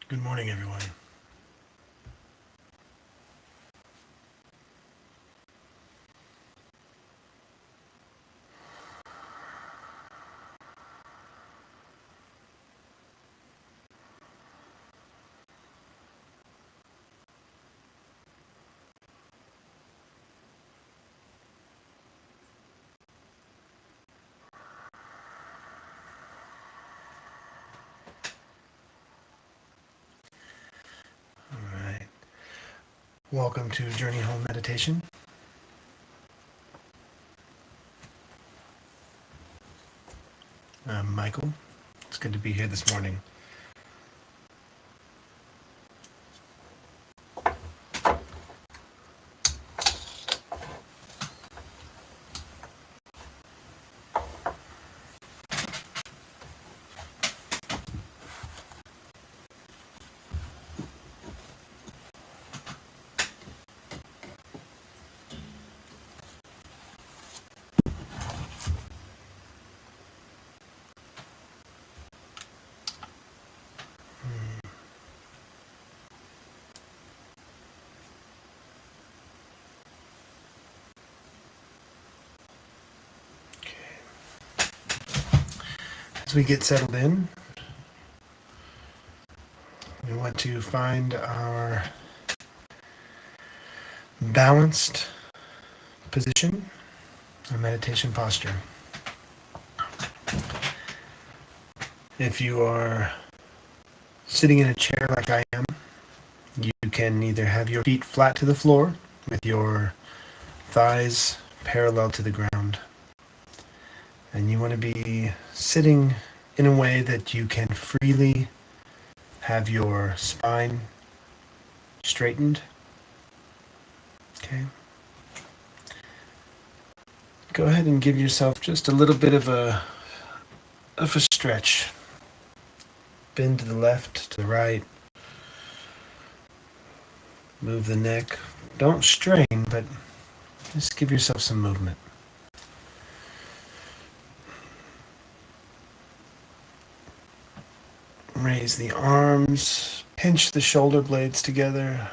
Good morning, everyone. All right. Welcome to Journey Home Meditation. I'm Michael. It's good to be here this morning. As we get settled in, we want to find our balanced position, our meditation posture. If you are sitting in a chair like I am, you can either have your feet flat to the floor with your thighs parallel to the ground. And you want to be sitting in a way that you can freely have your spine straightened. Okay. Go ahead and give yourself just a little bit of a stretch. Bend to the left, to the right. Move the neck. Don't strain, but just give yourself some movement. Raise the arms. Pinch the shoulder blades together.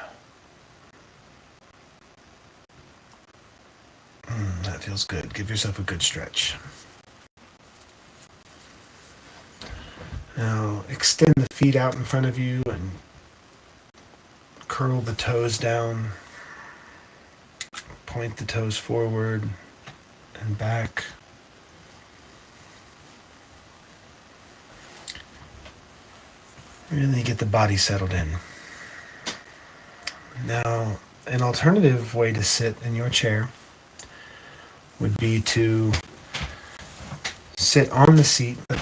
That feels good. Give yourself a good stretch. Now extend the feet out in front of you and curl the toes down. Point the toes forward and back. Really get the body settled in. Now, an alternative way to sit in your chair would be to sit on the seat, but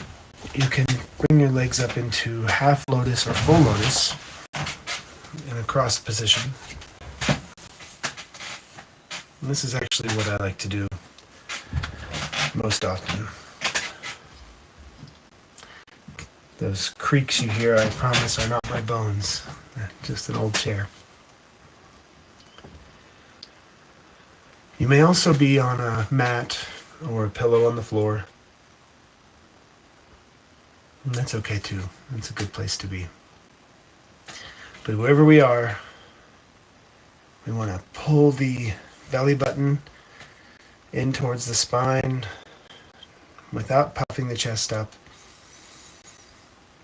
you can bring your legs up into half lotus or full lotus in a crossed position. And this is actually what I like to do most often. Those creaks you hear, I promise, are not my bones. They're just an old chair. You may also be on a mat or a pillow on the floor. And that's okay too. That's a good place to be. But wherever we are, we want to pull the belly button in towards the spine without puffing the chest up.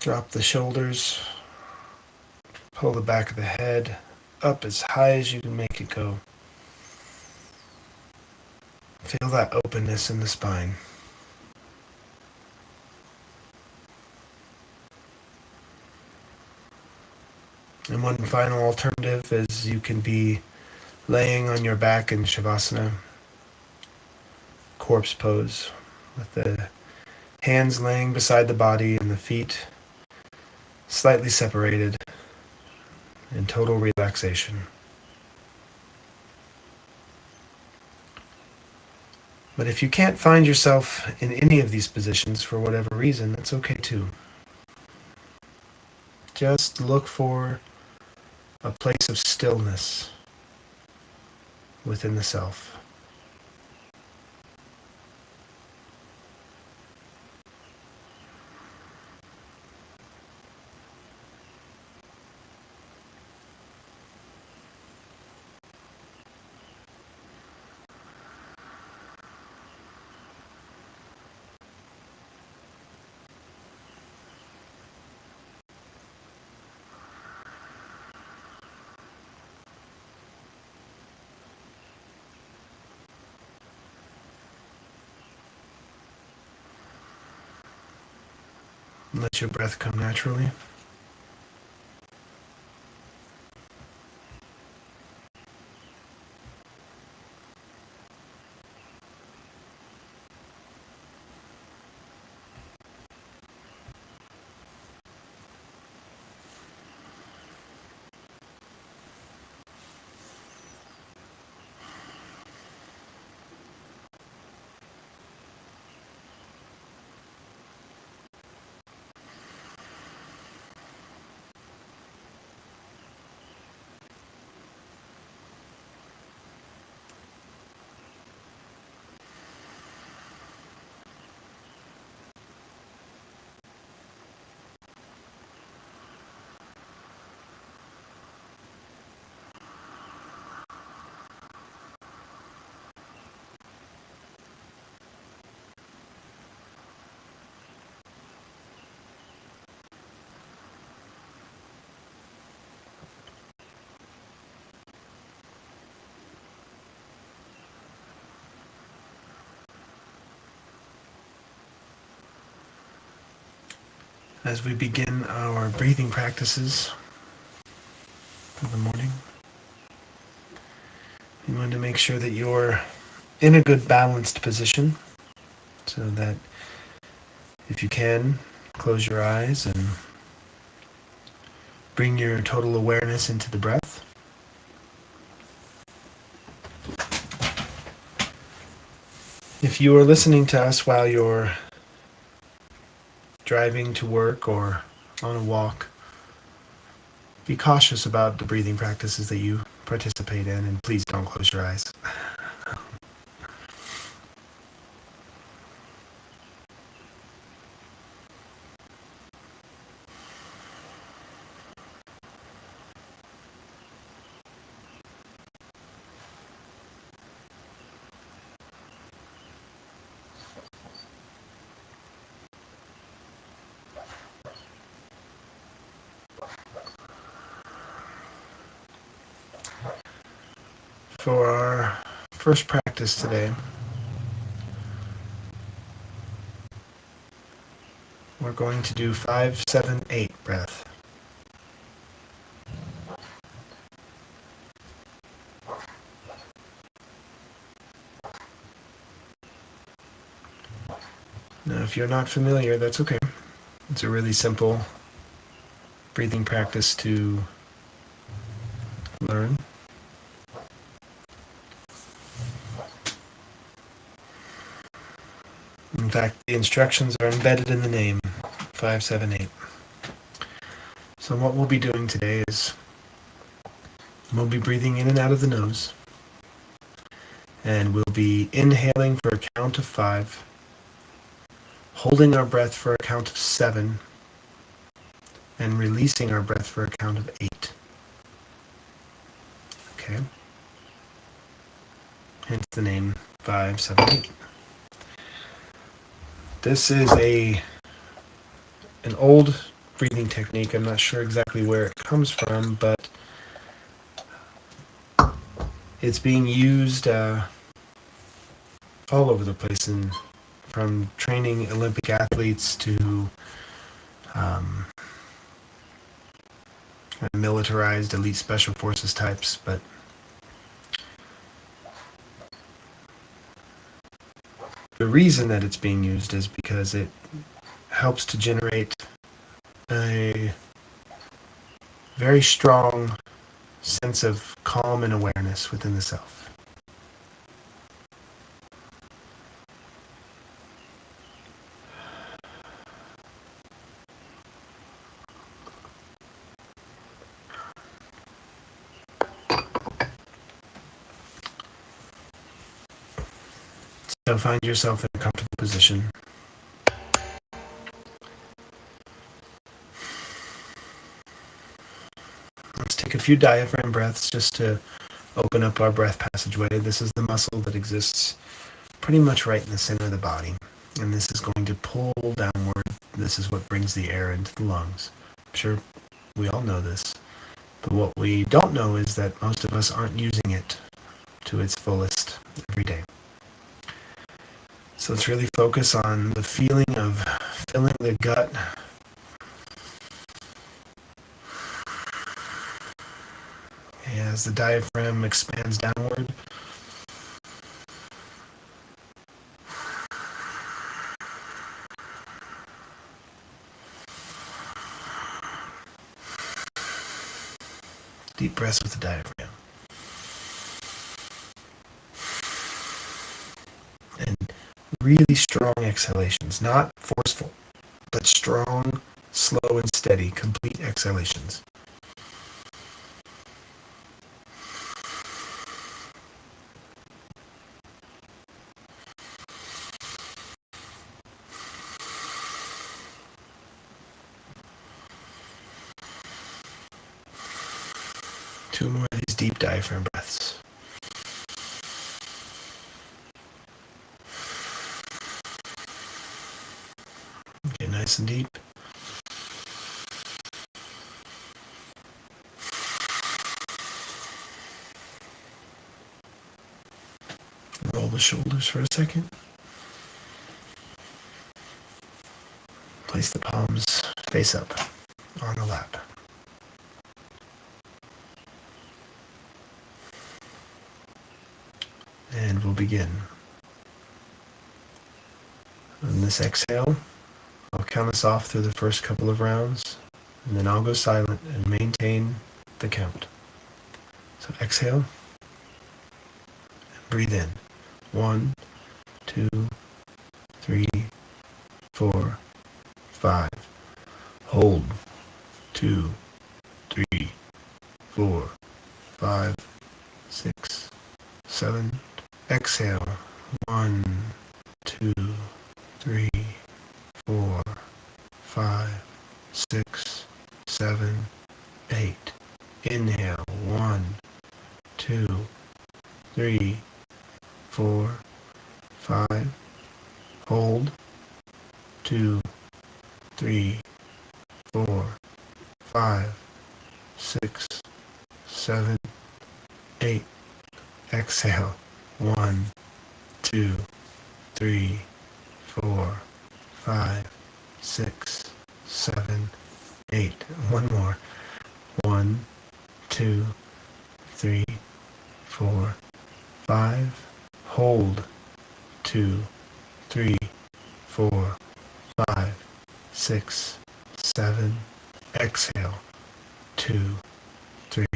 Drop the shoulders. Pull the back of the head up as high as you can make it go. Feel that openness in the spine. And one final alternative is you can be laying on your back in Shavasana, corpse pose, with the hands laying beside the body and the feet slightly separated in total relaxation. But if you can't find yourself in any of these positions for whatever reason, that's okay too. Just look for a place of stillness within the self. Let your breath come naturally. As we begin our breathing practices for the morning, you want to make sure that you're in a good balanced position so that if you can, close your eyes and bring your total awareness into the breath. If you are listening to us while you're driving to work or on a walk, be cautious about the breathing practices that you participate in, and please don't close your eyes. For our first practice today, we're going to do 5-7-8 breath. Now, if you're not familiar, that's okay. It's a really simple breathing practice to learn. In fact, the instructions are embedded in the name, 5-7-8. So what we'll be doing today is we'll be breathing in and out of the nose, and we'll be inhaling for a count of 5, holding our breath for a count of 7, and releasing our breath for a count of 8. Okay? Hence the name 5-7-8. This is an old breathing technique. I'm not sure exactly where it comes from, but it's being used all over the place, from training Olympic athletes to militarized elite special forces types. But the reason that it's being used is because it helps to generate a very strong sense of calm and awareness within the self. So find yourself in a comfortable position. Let's take a few diaphragm breaths just to open up our breath passageway. This is the muscle that exists pretty much right in the center of the body. And this is going to pull downward. This is what brings the air into the lungs. I'm sure we all know this. But what we don't know is that most of us aren't using it to its fullest every day. So let's really focus on the feeling of filling the gut As the diaphragm expands downward, deep breaths with the diaphragm. And really strong exhalations, not forceful, but strong, slow, and steady, complete exhalations. Two more of these deep diaphragm breaths. Okay, nice and deep. Roll the shoulders for a second. Place the palms face up on the lap. And we'll begin. On this exhale, I'll count us off through the first couple of rounds, and then I'll go silent and maintain the count. So exhale, and breathe in. 1, 2, 3, 4, 5. Hold. 2, 3, 4, 5, 6, 7. Exhale. 1, 2, 3, 4, 5, 6, 7, 8. Inhale. 1, 2, 3, 4, 5. Hold. 2, 3, 4, 5, 6, 7, 8. Exhale. 1, 2, 3, 4, 5, 6, 7, 8. One more. 1, 2, 3, 4, 5. Hold. 2, 3, 4, 5, 6, 7. Exhale. 2, 3,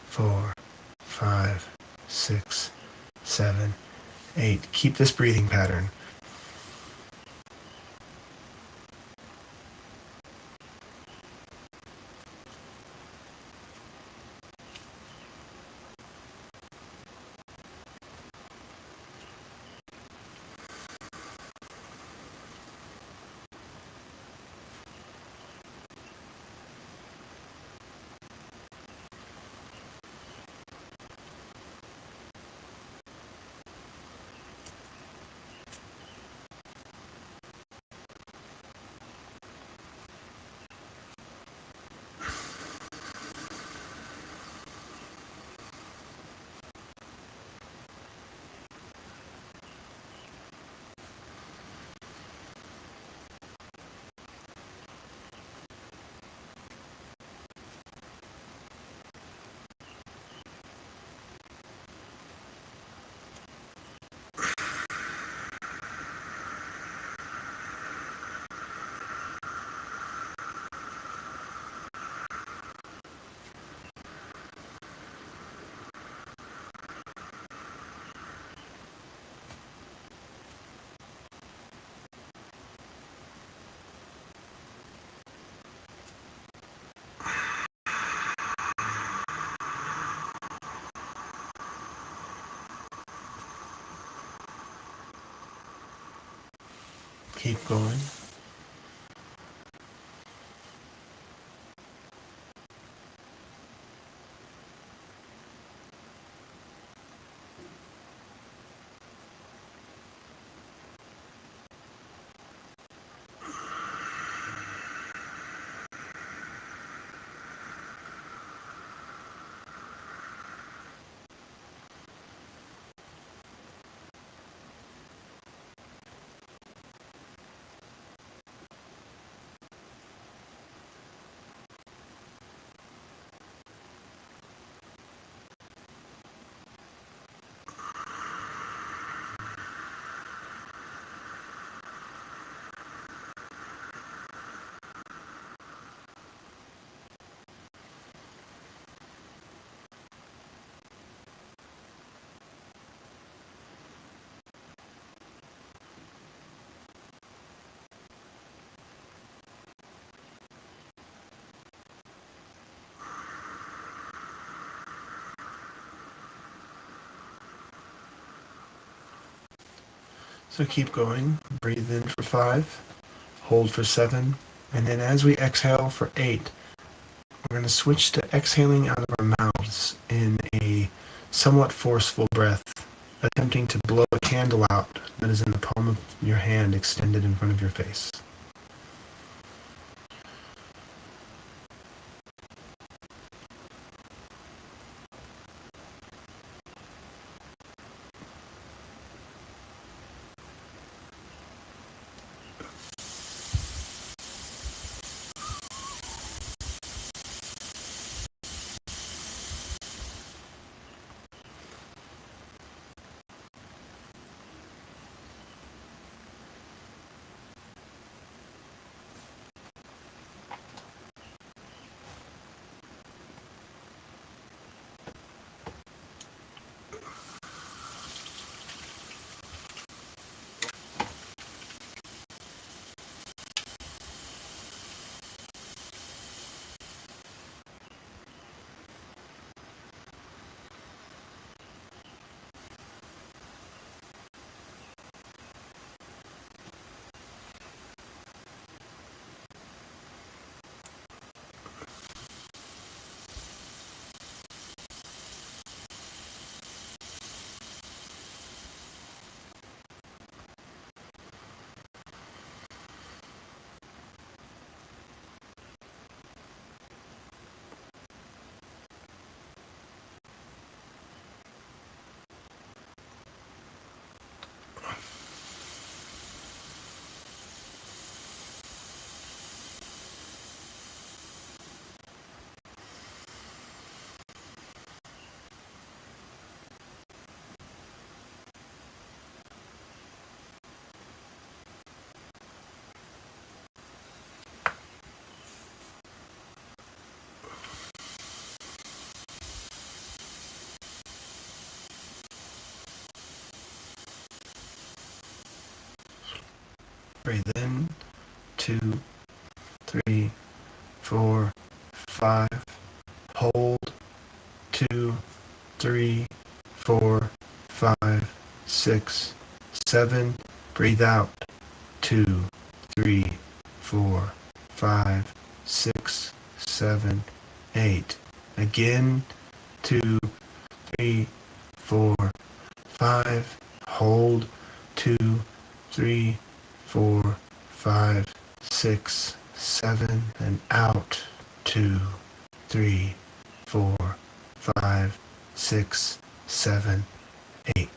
4, 5, 6, 7, 8. Keep this breathing pattern. Keep going. So keep going. Breathe in for 5, hold for 7, and then as we exhale for 8, we're going to switch to exhaling out of our mouths in a somewhat forceful breath, attempting to blow a candle out that is in the palm of your hand extended in front of your face. Breathe in, 2, 3, 4, 5. Hold, 2, 3, 4, 5, 6, 7. Breathe out, 2, 3, 4, 5, 6, 7, 8. Again, 2, 3, 4, 5. Hold, 2, 3, 4, 5, 6, 7, and out, 2, 3, 4, 5, 6, 7, 8.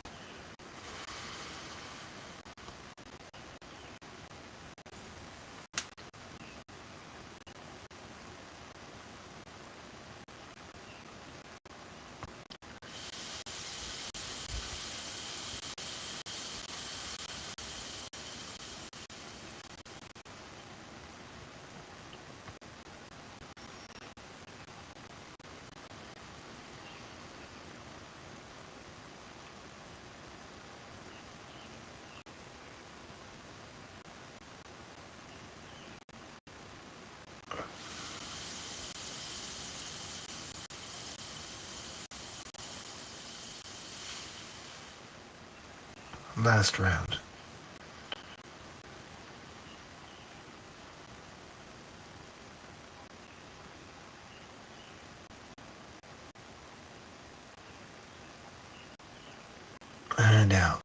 Last round. And out.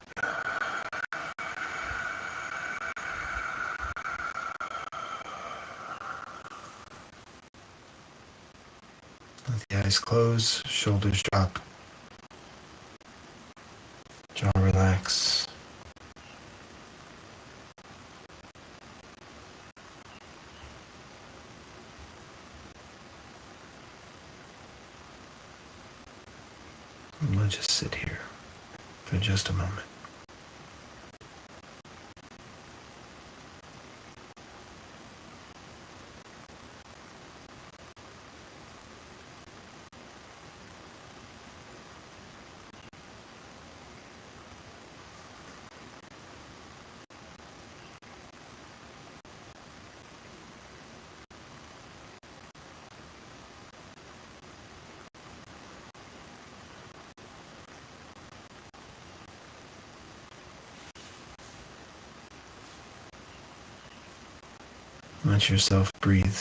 Let the eyes close, shoulders drop, jaw relax. I'm going to just sit here for just a moment. Let yourself breathe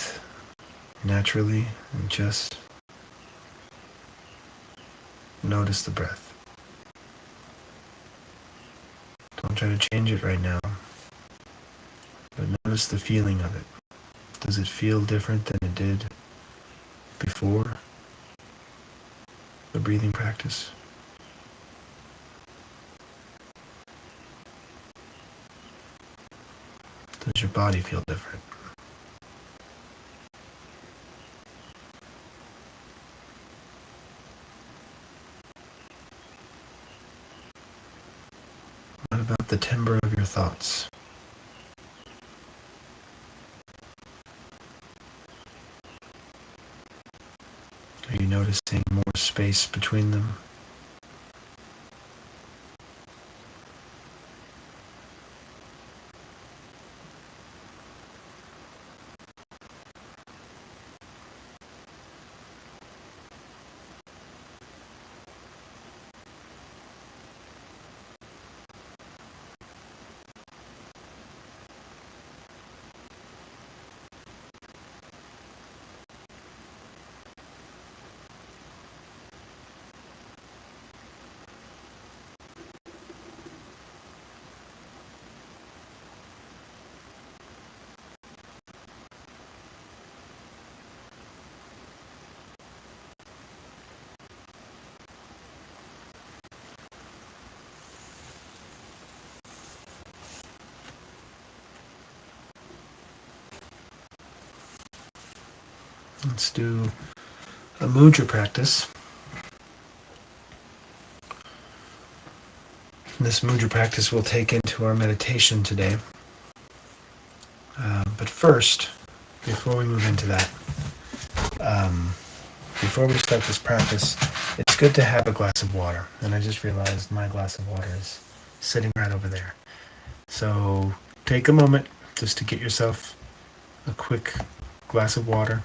naturally and just notice the breath. Don't try to change it right now, but notice the feeling of it. Does it feel different than it did before the breathing practice? Does your body feel different? What about the timbre of your thoughts? Are you noticing more space between them? Let's do a mudra practice. This mudra practice we'll take into our meditation today. But first, before we move into that, before we start this practice, it's good to have a glass of water. And I just realized my glass of water is sitting right over there. So take a moment just to get yourself a quick glass of water.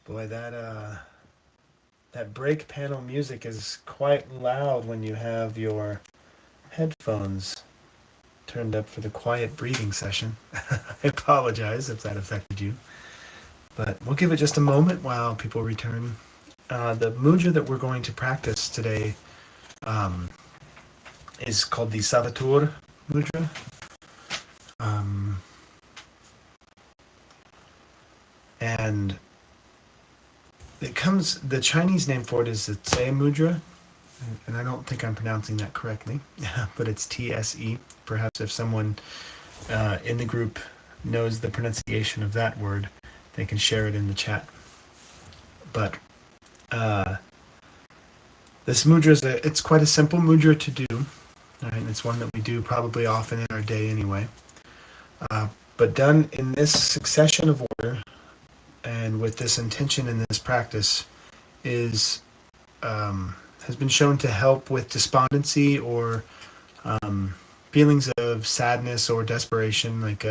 Boy, that brake panel music is quite loud when you have your headphones turned up for the quiet breathing session. I apologize if that affected you, but we'll give it just a moment while people return. The mudra that we're going to practice today is called the Savitur Mudra. And the Chinese name for it is the Tse Mudra, and I don't think I'm pronouncing that correctly, but it's TSE. Perhaps if someone in the group knows the pronunciation of that word, they can share it in the chat. But this mudra it's quite a simple mudra to do. Right? It's one that we do probably often in our day anyway. But done in this succession of order and with this intention in this practice has been shown to help with despondency or feelings of sadness or desperation, like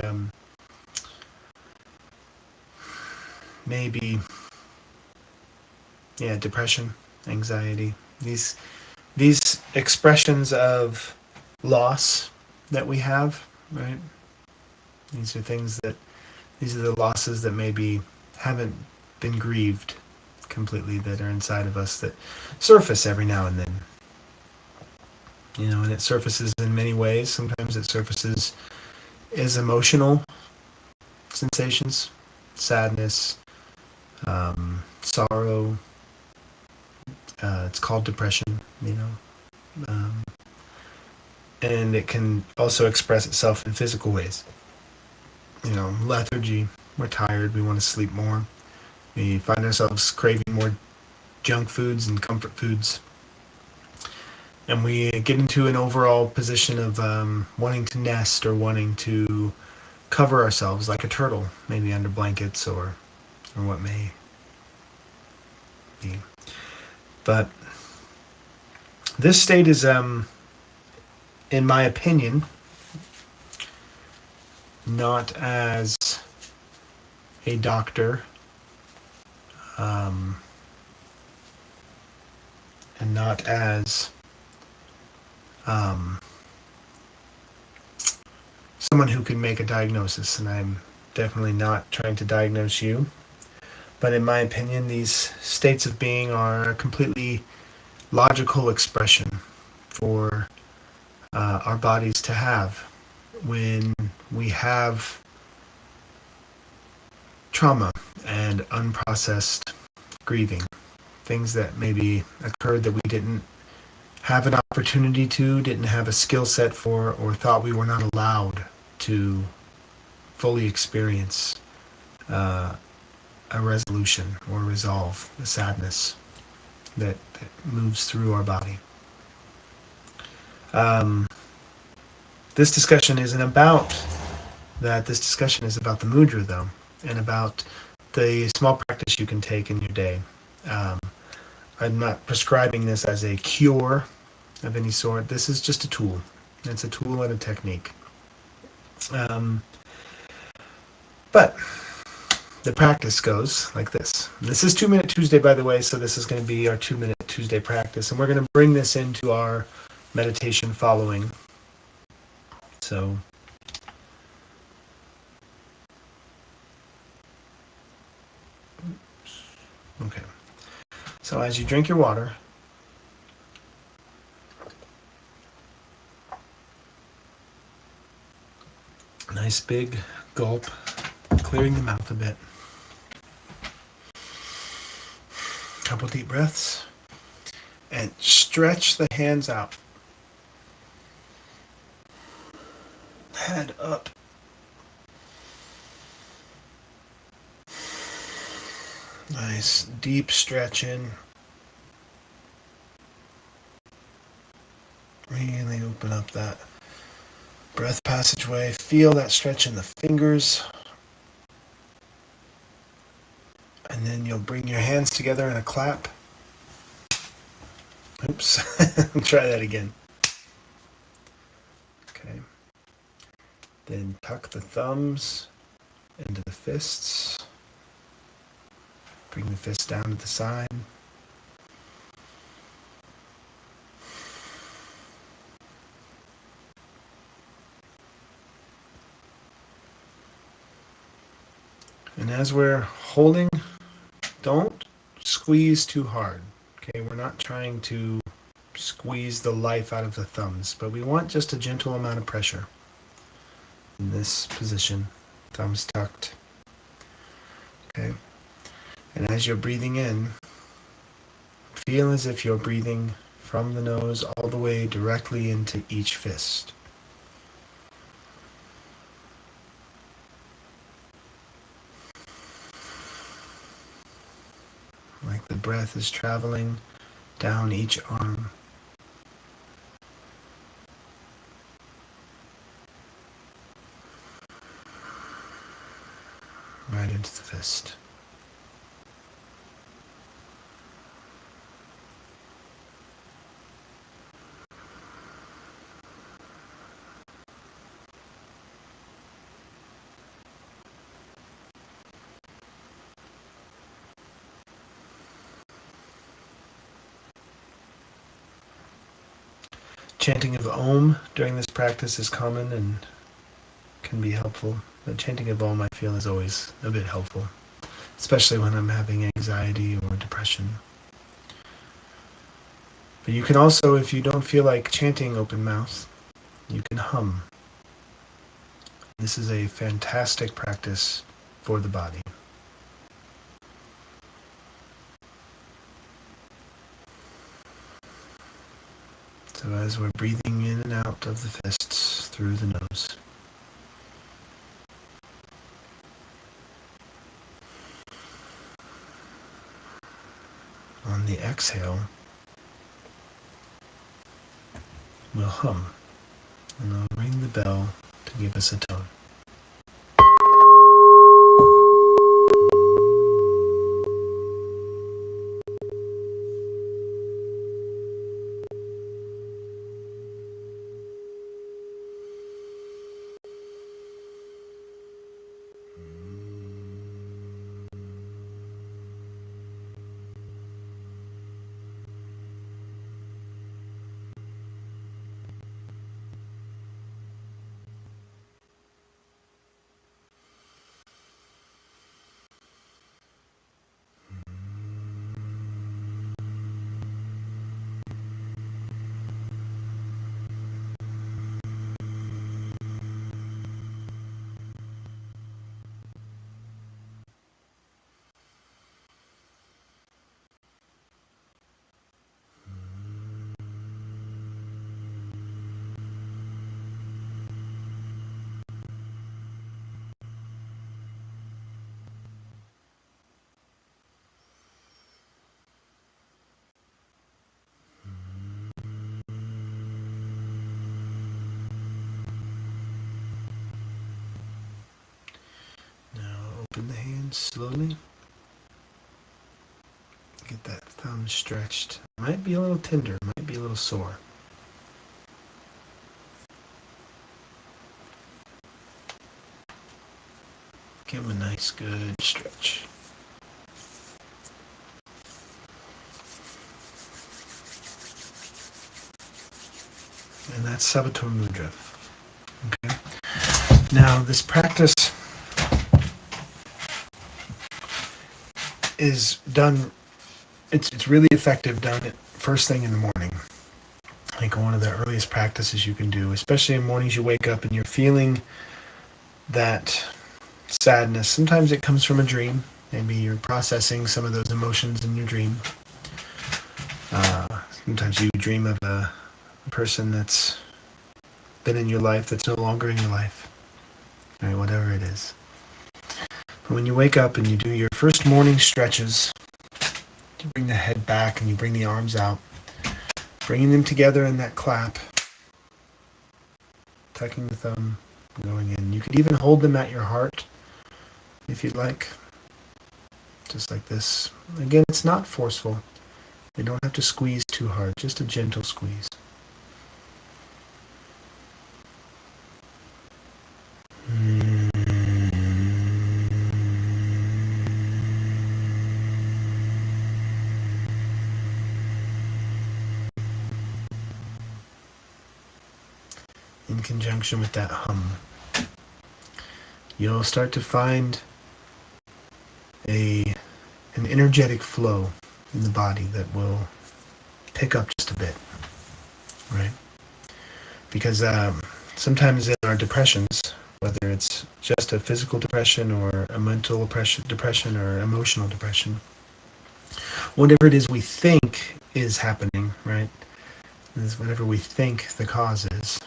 maybe depression, anxiety, these expressions of loss that we have, right? These are the losses that maybe haven't been grieved completely, that are inside of us, that surface every now and then. And it surfaces in many ways. Sometimes it surfaces as emotional sensations, sadness, sorrow. It's called depression, and it can also express itself in physical ways. Lethargy, we're tired, we want to sleep more. We find ourselves craving more junk foods and comfort foods. And we get into an overall position of wanting to nest or wanting to cover ourselves like a turtle, maybe under blankets or what may be. But this state is, in my opinion, not as a doctor, and not as someone who can make a diagnosis, and I'm definitely not trying to diagnose you. But in my opinion, these states of being are a completely logical expression for our bodies to have when we have trauma and unprocessed grieving, things that maybe occurred that we didn't have an opportunity to, didn't have a skill set for, or thought we were not allowed to fully experience a resolution or resolve the sadness that moves through our body. This discussion isn't about that. This discussion is about the mudra, though, and about the small practice you can take in your day. I'm not prescribing this as a cure of any sort. This is just a tool. It's a tool and a technique. But the practice goes like this. This is 2 Minute Tuesday, by the way, so this is going to be our 2 Minute Tuesday practice, and we're going to bring this into our meditation following. So, okay. So as you drink your water, nice big gulp, clearing the mouth a bit. Couple deep breaths, and stretch the hands out. Head up. Nice deep stretch in. Really open up that breath passageway. Feel that stretch in the fingers. And then you'll bring your hands together in a clap. Oops. Try that again. Okay. Then tuck the thumbs into the fists. Bring the fists down to the side. And as we're holding, don't squeeze too hard. Okay, we're not trying to squeeze the life out of the thumbs, but we want just a gentle amount of pressure in this position, thumbs tucked. Okay, and as you're breathing in, feel as if you're breathing from the nose all the way directly into each fist. Like the breath is traveling down each arm. Right into the fist. Chanting of Om during this practice is common and can be helpful. But chanting of Om, I feel, is always a bit helpful, especially when I'm having anxiety or depression. But you can also, if you don't feel like chanting open mouth, you can hum. This is a fantastic practice for the body. So as we're breathing in and out of the fists through the nose, exhale, we'll hum, and I'll ring the bell to give us a tone. Open the hands slowly. Get that thumb stretched. Might be a little tender, might be a little sore. Give them a nice, good stretch. And that's Savitur Mudra. Okay. Now, this practice is done, it's really effective done first thing in the morning. Like one of the earliest practices you can do, especially in mornings you wake up and you're feeling that sadness. Sometimes it comes from a dream. Maybe you're processing some of those emotions in your dream. Sometimes you dream of a person that's been in your life that's no longer in your life. Right, whatever it is. But when you wake up and you do your first morning stretches, you bring the head back and you bring the arms out, bringing them together in that clap, tucking the thumb, going in. You could even hold them at your heart if you'd like, just like this. Again, it's not forceful. You don't have to squeeze too hard, just a gentle squeeze. In conjunction with that hum, you'll start to find an energetic flow in the body that will pick up just a bit, right? Because sometimes in our depressions, whether it's just a physical depression or a mental depression or emotional depression, whatever it is we think is happening, right? Is whatever we think the cause is.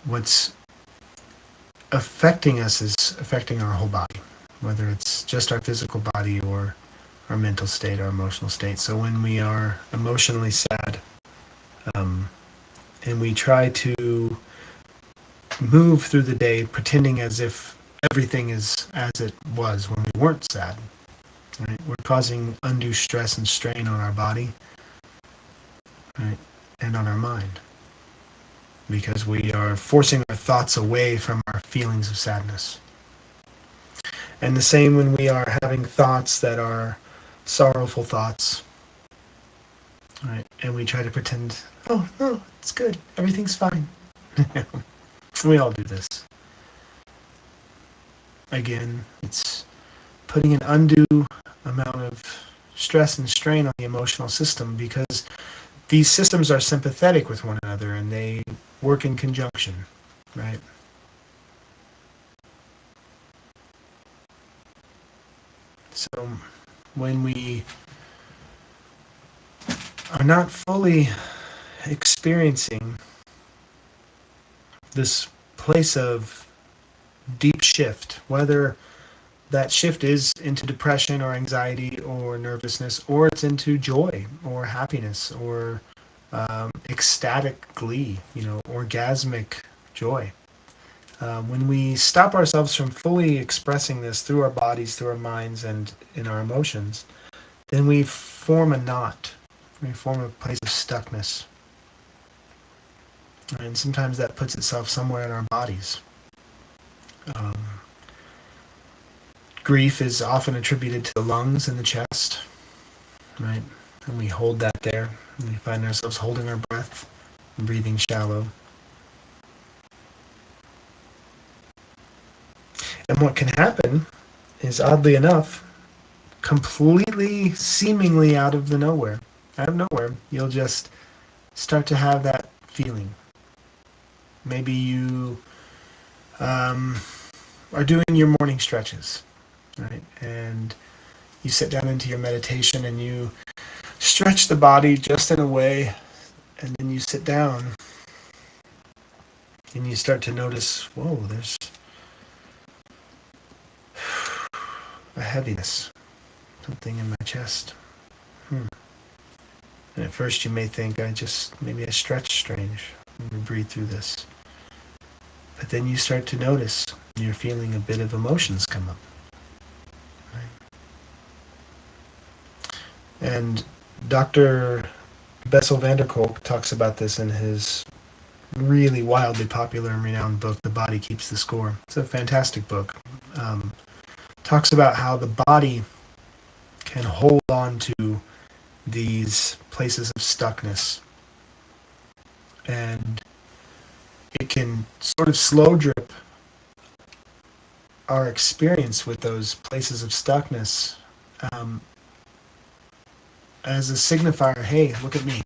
What's affecting us is affecting our whole body, whether it's just our physical body or our mental state, our emotional state. So when we are emotionally sad, and we try to move through the day pretending as if everything is as it was when we weren't sad, right? We're causing undue stress and strain on our body, right? And on our mind, because we are forcing our thoughts away from our feelings of sadness. And the same when we are having thoughts that are sorrowful thoughts, right? And we try to pretend, oh, no, it's good, everything's fine. We all do this. Again, it's putting an undue amount of stress and strain on the emotional system, because these systems are sympathetic with one another and they work in conjunction, right? So when we are not fully experiencing this place of deep shift, whether that shift is into depression or anxiety or nervousness, or it's into joy or happiness or ecstatic glee, orgasmic joy. When we stop ourselves from fully expressing this through our bodies, through our minds, and in our emotions, then we form a knot. We form a place of stuckness. And sometimes that puts itself somewhere in our bodies. Um, Grief is often attributed to the lungs and the chest, right? And we hold that there. And we find ourselves holding our breath and breathing shallow. And what can happen is, oddly enough, completely, seemingly out of nowhere, you'll just start to have that feeling. Maybe you are doing your morning stretches, right? And you sit down into your meditation and you stretch the body just in a way, and then you sit down and you start to notice, whoa, there's a heaviness, something in my chest. And at first you may think, maybe I stretched strange. Let me breathe through this. But then you start to notice you're feeling a bit of emotions come up. Right? And Dr. Bessel van der Kolk talks about this in his really wildly popular and renowned book, The Body Keeps the Score. It's a fantastic book. Talks about how the body can hold on to these places of stuckness, and it can sort of slow drip our experience with those places of stuckness as a signifier. Hey, look at me,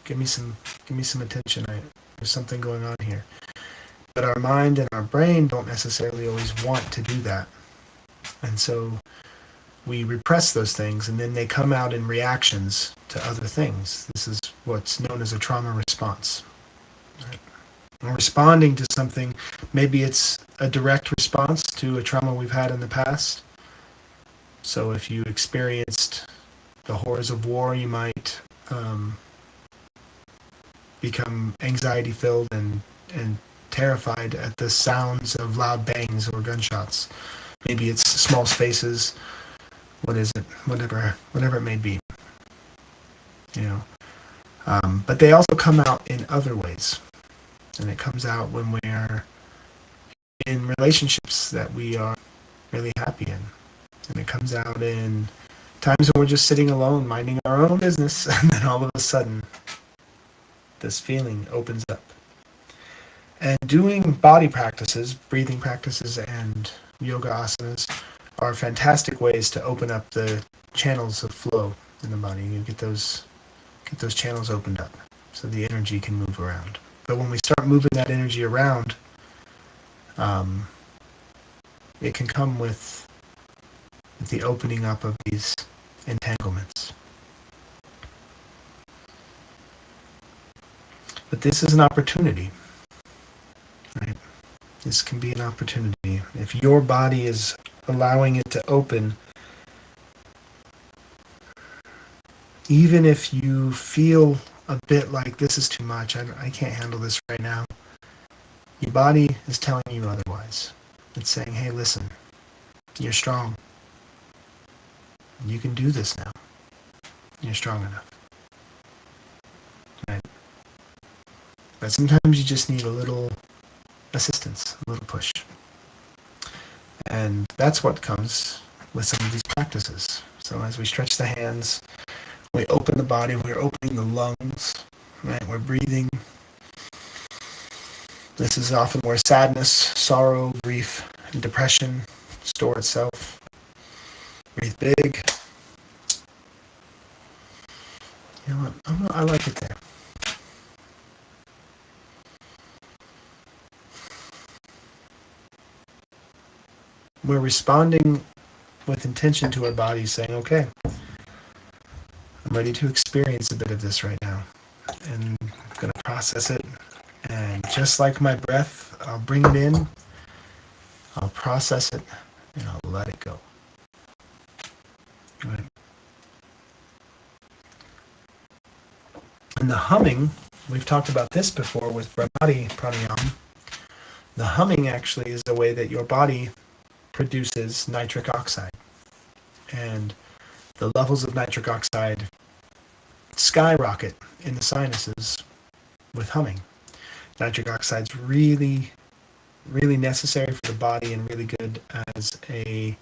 give me some attention. There's something going on here. But our mind and our brain don't necessarily always want to do that, and so we repress those things, and then they come out in reactions to other things. This is what's known as a trauma response. Right? We're responding to something. Maybe it's a direct response to a trauma we've had in the past. So if you experienced the horrors of war, you might become anxiety-filled and terrified at the sounds of loud bangs or gunshots. Maybe it's small spaces. What is it? Whatever it may be. But they also come out in other ways. And it comes out when we're in relationships that we are really happy in. And it comes out in times when we're just sitting alone, minding our own business, and then all of a sudden, this feeling opens up. And doing body practices, breathing practices, and yoga asanas are fantastic ways to open up the channels of flow in the body. You get those channels opened up so the energy can move around. But when we start moving that energy around, it can come with the opening up of these entanglements. But this is an opportunity, right? This can be an opportunity. If your body is allowing it to open, even if you feel a bit like this is too much, I can't handle this right now, your body is telling you otherwise. It's saying, hey, listen, you're strong. You can do this now. You're strong enough. Right? But sometimes you just need a little assistance, a little push. And that's what comes with some of these practices. So as we stretch the hands, we open the body, we're opening the lungs, right? We're breathing. This is often where sadness, sorrow, grief, and depression store itself. Breathe big. You know what? I like it there. We're responding with intention to our body, saying, okay, I'm ready to experience a bit of this right now. And I'm going to process it. And just like my breath, I'll bring it in, I'll process it, and I'll let it go. And the humming, we've talked about this before with Brahmati pranayama. The humming actually is the way that your body produces nitric oxide. And the levels of nitric oxide skyrocket in the sinuses with humming. Nitric oxide is really, really necessary for the body and really good as a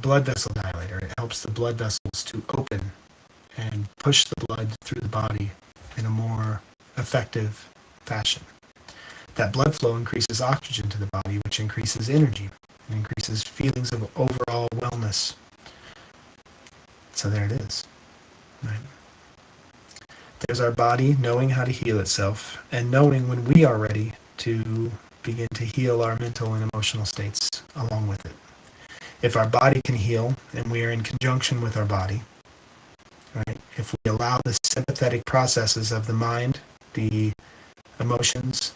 blood vessel dilator. It helps the blood vessels to open and push the blood through the body in a more effective fashion. That blood flow increases oxygen to the body, which increases energy and increases feelings of overall wellness. So there it is. Right? There's our body knowing how to heal itself and knowing when we are ready to begin to heal our mental and emotional states along with it. If our body can heal and we are in conjunction with our body, right? If we allow the sympathetic processes of the mind, the emotions,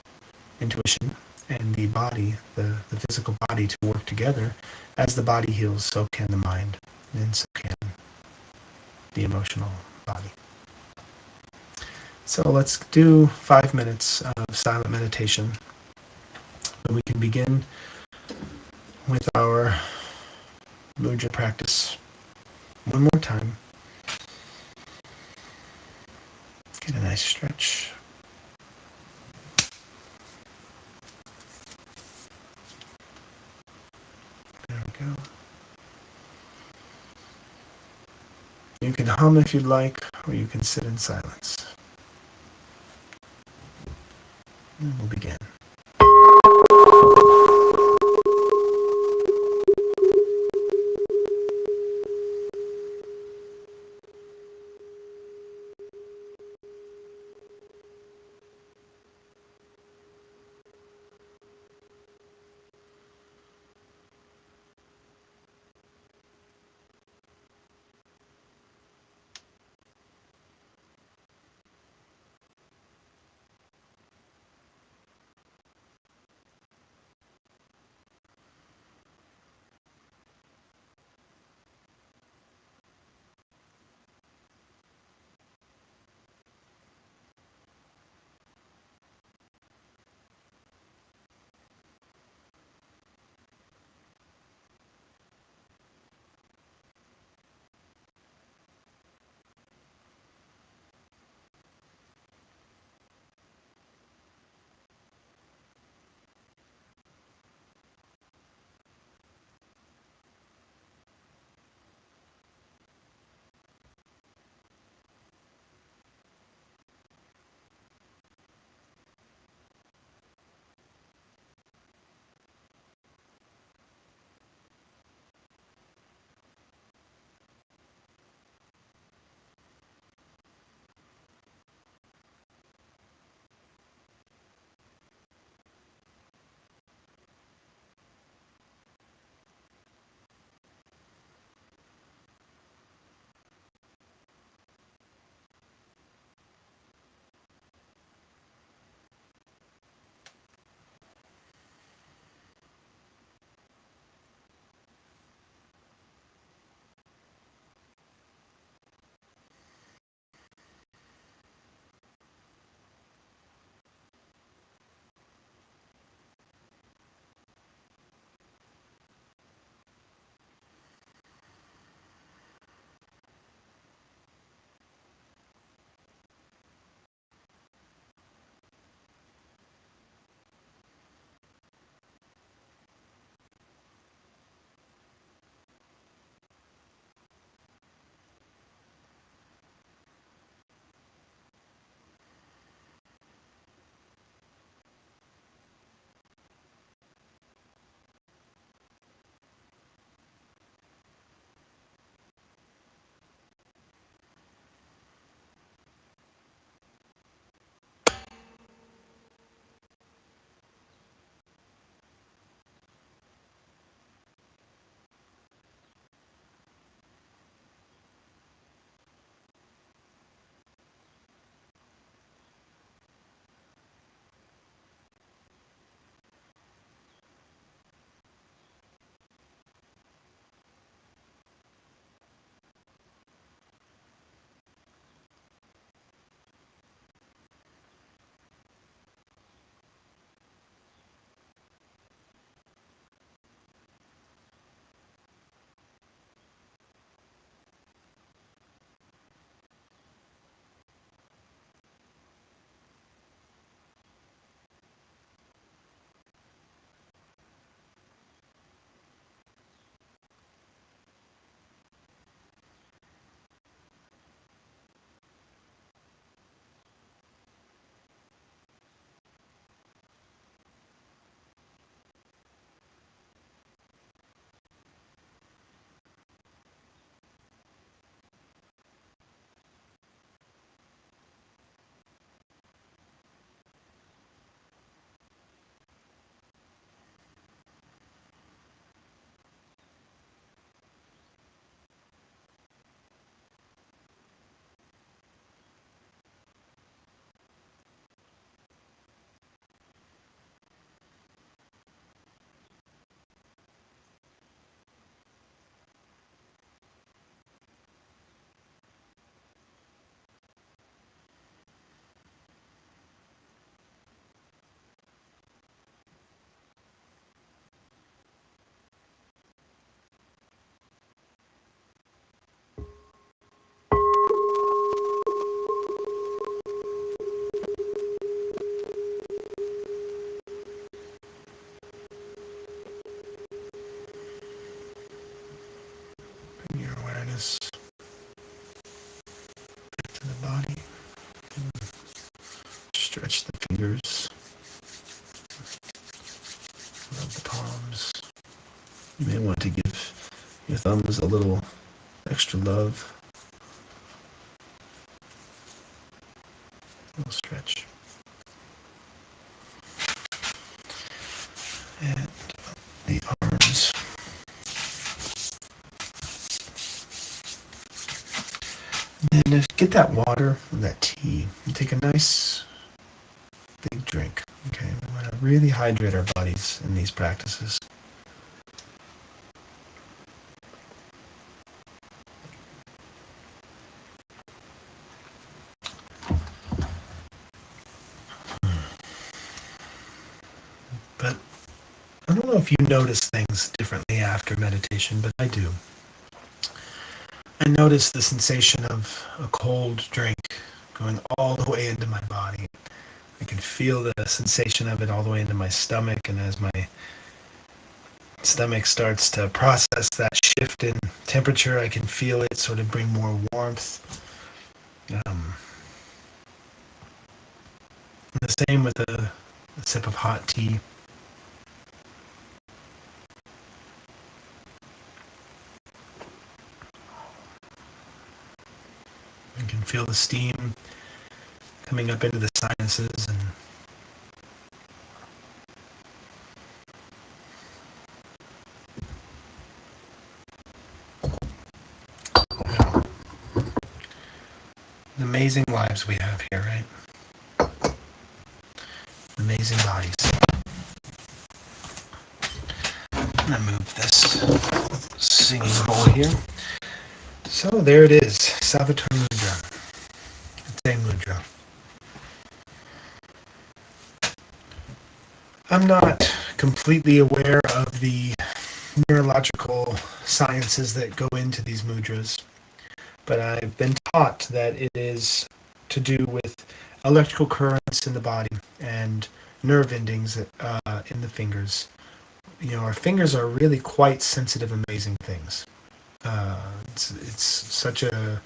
intuition, and the body, the physical body to work together, as the body heals, so can the mind, and so can the emotional body. So let's do 5 minutes of silent meditation. And we can begin with our mudra practice one more time. Get a nice stretch. There we go. You can hum if you'd like, or you can sit in silence. And we'll begin. to the body. Stretch the fingers. Rub the palms. You may want to give your thumbs a little extra love. A little stretch. And the arms. And then get that water and that tea and take a nice big drink. Okay, we want to really hydrate our bodies in these practices. But I don't know if you notice things differently after meditation, but I do. I notice the sensation of a cold drink going all the way into my body. I can feel the sensation of it all the way into my stomach, and as my stomach starts to process that shift in temperature, I can feel it sort of bring more warmth. The same with a sip of hot tea. You can feel the steam coming up into the sinuses and the amazing lives we have here, right? Amazing bodies. I'm going to move this singing bowl here. So there it is, Savitur Mudra. Mudra. I'm not completely aware of the neurological sciences that go into these mudras, but I've been taught that it is to do with electrical currents in the body and nerve endings in the fingers. You know, our fingers are really quite sensitive, amazing things. It's such an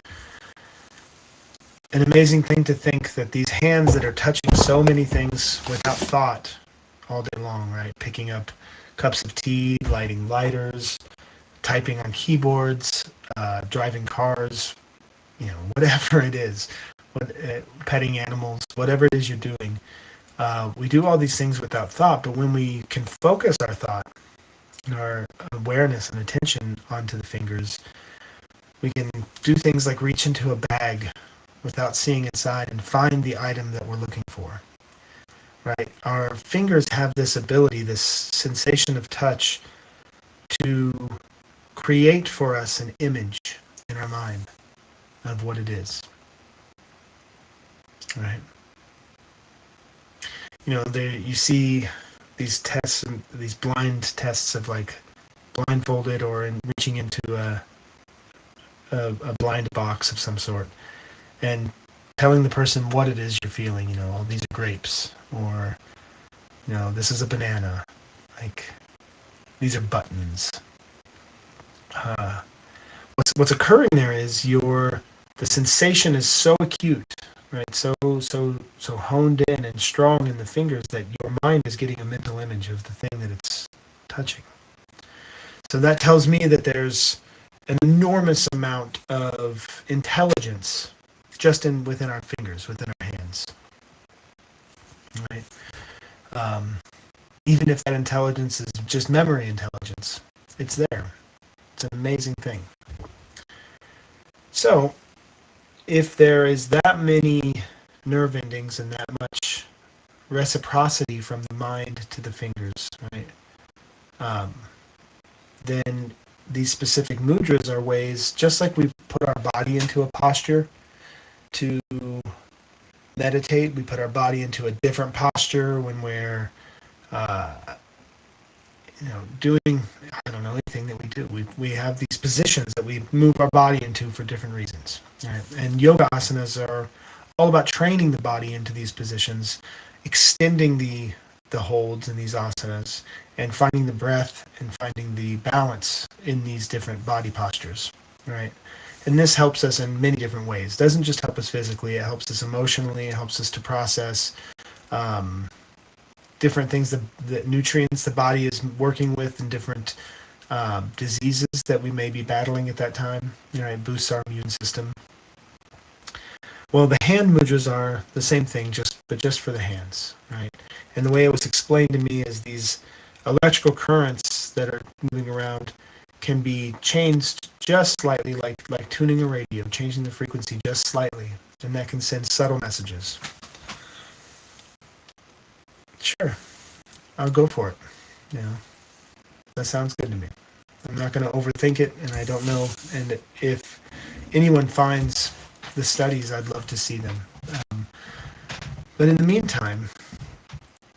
amazing thing to think that these hands that are touching so many things without thought all day long, right? Picking up cups of tea, lighting lighters, typing on keyboards, driving cars, you know, whatever it is, petting animals, whatever it is you're doing. We do all these things without thought, but when we can focus our thought and our awareness and attention onto the fingers, we can do things like reach into a bag without seeing inside and find the item that we're looking for. Right? Our fingers have this ability, this sensation of touch, to create for us an image in our mind of what it is. Right? You know, you see these tests, these blind tests of like blindfolded or in reaching into a blind box of some sort and telling the person what it is you're feeling. You know, oh, these are grapes, or you know, this is a banana. Like, these are buttons. What's occurring there is the sensation is so acute, right? So honed in and strong in the fingers that your mind is getting a mental image of the thing that it's touching. So that tells me that there's an enormous amount of intelligence just within our fingers, within our hands, right? Even if that intelligence is just memory intelligence, it's there. It's an amazing thing. So, if there is that many nerve endings and that much reciprocity from the mind to the fingers, right? Then these specific mudras are ways, just like we put our body into a posture to meditate, we put our body into a different posture when we're doing, I don't know, anything that we do. We have these positions that we move our body into for different reasons. Right? And yoga asanas are all about training the body into these positions, extending the holds in these asanas, and finding the breath and finding the balance in these different body postures. Right? And this helps us in many different ways. It doesn't just help us physically, it helps us emotionally, it helps us to process um, different things, the nutrients the body is working with, and different diseases that we may be battling at that time. It boosts our immune system. Well, the hand mudras are the same thing, but just for the hands, right? And the way it was explained to me is these electrical currents that are moving around can be changed just slightly, like tuning a radio, changing the frequency just slightly, and that can send subtle messages. Sure, I'll go for it. That sounds good to me. I'm not going to overthink it, and I don't know. And if anyone finds the studies, I'd love to see them. But in the meantime,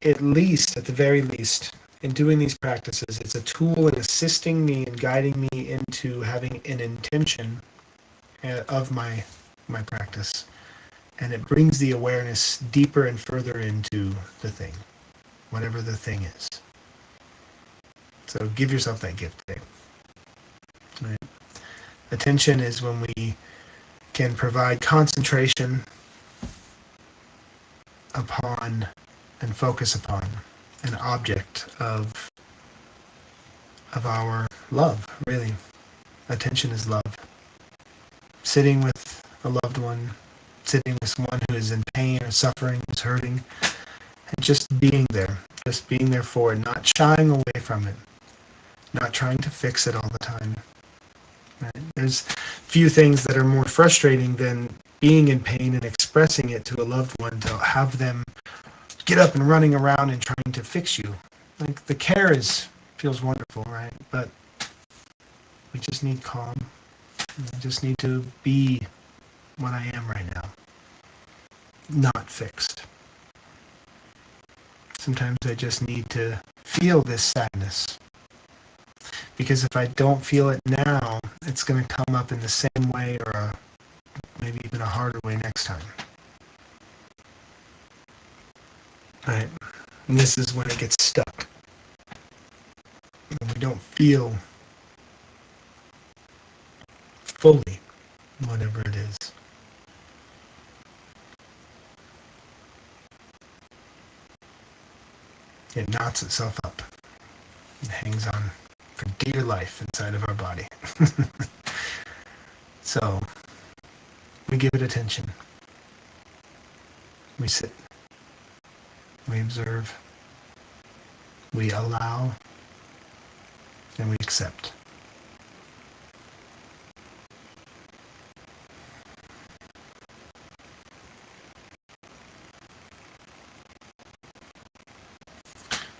at the very least, in doing these practices, it's a tool in assisting me and guiding me into having an intention of my practice. And it brings the awareness deeper and further into the thing, whatever the thing is. So give yourself that gift today. Right? Attention is when we can provide concentration upon and focus upon an object of our love, really. Attention is love. Sitting with a loved one, sitting with someone who is in pain or suffering, who's hurting, and just being there for it, not shying away from it, not trying to fix it all the time. Right? There's few things that are more frustrating than being in pain and expressing it to a loved one, to have them get up and running around and trying to fix you. Like, the care feels wonderful, right? But we just need calm. I just need to be what I am right now, not fixed. Sometimes I just need to feel this sadness, because if I don't feel it now, it's going to come up in the same way, or maybe even a harder way next time. Right? And this is when it gets stuck. When we don't feel fully whatever it is. It knots itself up. It hangs on for dear life inside of our body. So, we give it attention. We sit. We observe. We allow. And we accept.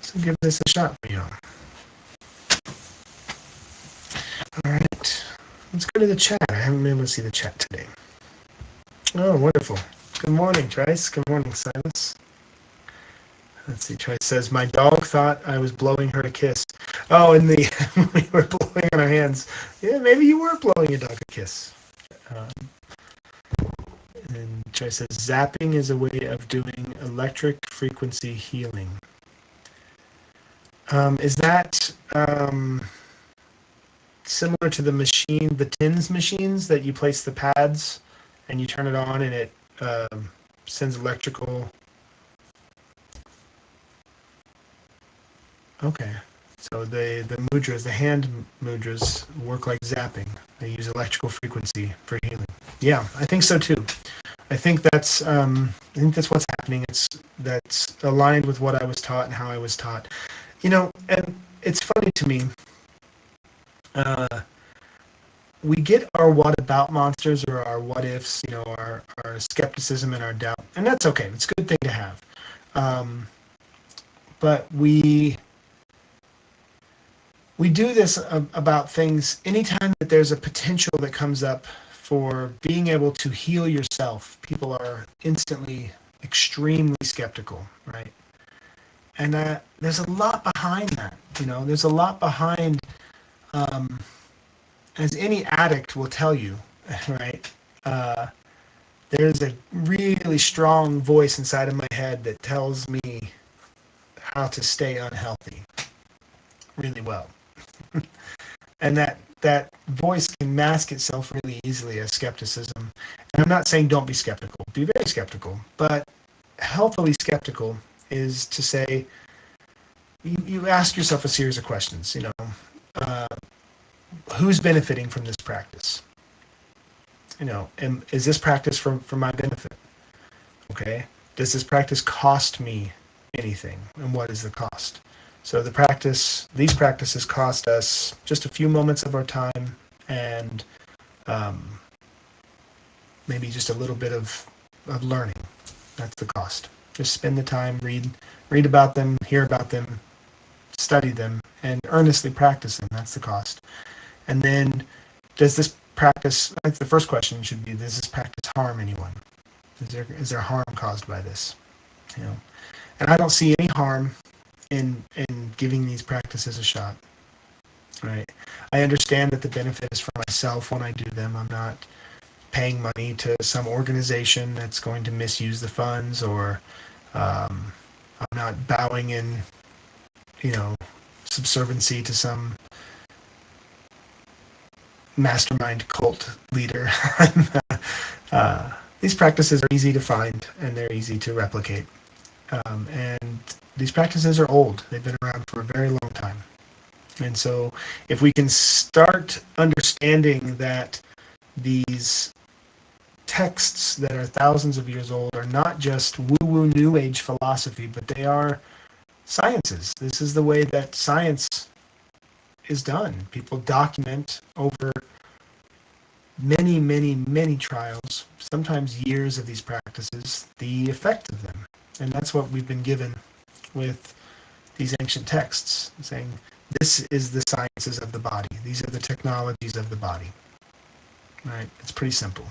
So give this a shot for you. All right. Let's go to the chat. I haven't been able to see the chat today. Oh, wonderful. Good morning, Trice. Good morning, Silas. Let's see. Trice says, my dog thought I was blowing her a kiss. Oh, when we were blowing on our hands. Yeah, maybe you were blowing your dog a kiss. And Trice says, zapping is a way of doing electric frequency healing. Is that similar to the TINS machines that you place the pads and you turn it on and it sends electrical? Okay. So the mudras, the hand mudras, work like zapping. They use electrical frequency for healing. Yeah, I think so too. I think that's what's happening. That's aligned with what I was taught and how I was taught. And it's funny to me. We get our what about monsters, or our what ifs, our skepticism and our doubt, and that's okay. It's a good thing to have. But we do this about things anytime that there's a potential that comes up for being able to heal yourself. People are instantly extremely skeptical, right? And there's a lot behind that. There's a lot behind, as any addict will tell you, right? There's a really strong voice inside of my head that tells me how to stay unhealthy really well. And that that voice can mask itself really easily as skepticism. And I'm not saying don't be skeptical. Be very skeptical. But healthily skeptical is to say, you ask yourself a series of questions. Uh, who's benefiting from this practice? And is this practice for my benefit? Okay. Does this practice cost me anything? And what is the cost? So these practices cost us just a few moments of our time and maybe just a little bit of learning. That's the cost. Just spend the time, read about them, hear about them, study them, and earnestly practice them. That's the cost. And then, does this practice, that's the first question should be, does this practice harm anyone? Is there harm caused by this? And I don't see any harm in giving these practices a shot. Right? I understand that the benefit is for myself when I do them. I'm not paying money to some organization that's going to misuse the funds, or I'm not bowing in, subserviency to some mastermind cult leader. These practices are easy to find and they're easy to replicate. And these practices are old. They've been around for a very long time. And so if we can start understanding that these texts that are thousands of years old are not just woo-woo new age philosophy, but they are sciences. This is the way that science is done. People document over many, many, many trials, sometimes years of these practices, the effect of them. And that's what we've been given with these ancient texts, saying this is the sciences of the body. These are the technologies of the body. Right? It's pretty simple.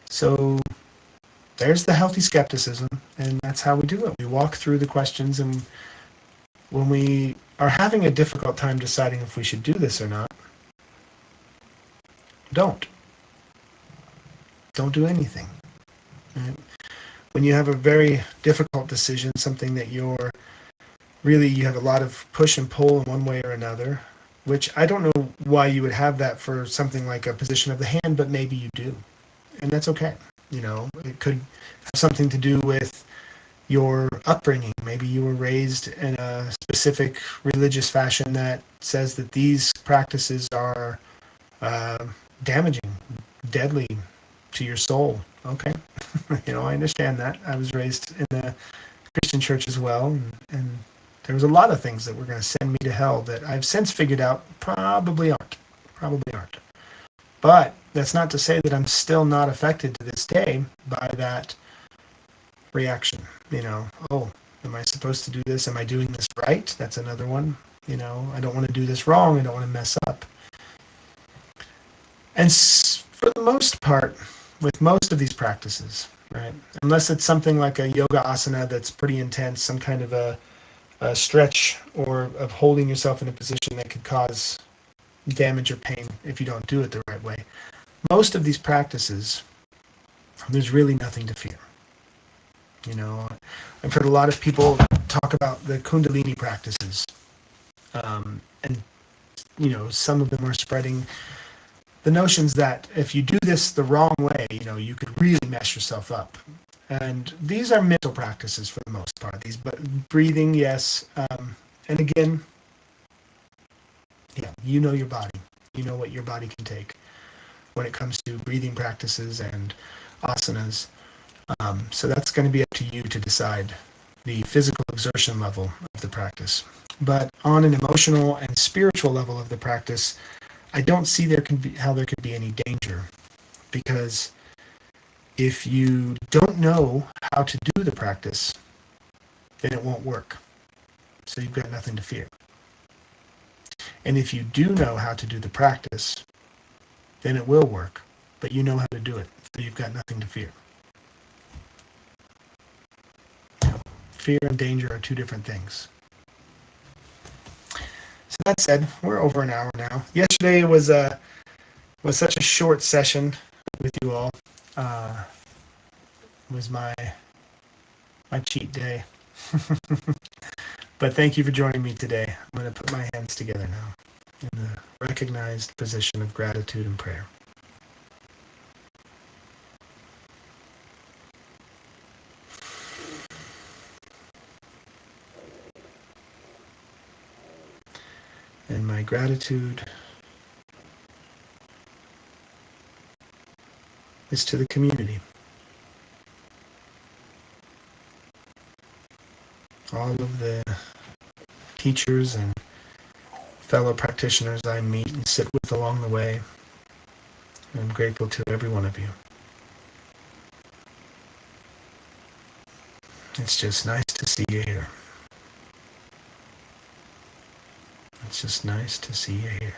So there's the healthy skepticism, and that's how we do it. We walk through the questions, and when we are having a difficult time deciding if we should do this or not, don't do anything. Right? When you have a very difficult decision, something that you have a lot of push and pull in one way or another, which I don't know why you would have that for something like a position of the hand, but maybe you do. And that's okay. It could have something to do with your upbringing. Maybe you were raised in a specific religious fashion that says that these practices are damaging, deadly to your soul. Okay. I understand that. I was raised in a Christian church as well, and there was a lot of things that were going to send me to hell that I've since figured out probably aren't. But that's not to say that I'm still not affected to this day by that reaction. Oh, am I supposed to do this? Am I doing this right? That's another one. I don't want to do this wrong. I don't want to mess up. And for the most part, with most of these practices, right, unless it's something like a yoga asana that's pretty intense, some kind of a stretch or of holding yourself in a position that could cause damage or pain if you don't do it the right way. Most of these practices, there's really nothing to fear. I've heard a lot of people talk about the Kundalini practices. And some of them are spreading the notions that if you do this the wrong way, you could really mess yourself up. And these are mental practices for the most part. But breathing, yes. And again, you know your body. You know what your body can take when it comes to breathing practices and asanas. So that's going to be up to you to decide the physical exertion level of the practice. But on an emotional and spiritual level of the practice, I don't see how there could be any danger, because if you don't know how to do the practice, then it won't work. So you've got nothing to fear. And if you do know how to do the practice, then it will work, but you know how to do it, so you've got nothing to fear. Fear and danger are two different things. So that said, we're over an hour now. Yesterday was such a short session with you all. It was my cheat day. But thank you for joining me today. I'm going to put my hands together now. in the recognized position of gratitude and prayer. And my gratitude is to the community. All of the teachers and fellow practitioners I meet and sit with along the way. I'm grateful to every one of you. It's just nice to see you here. It's just nice to see you here.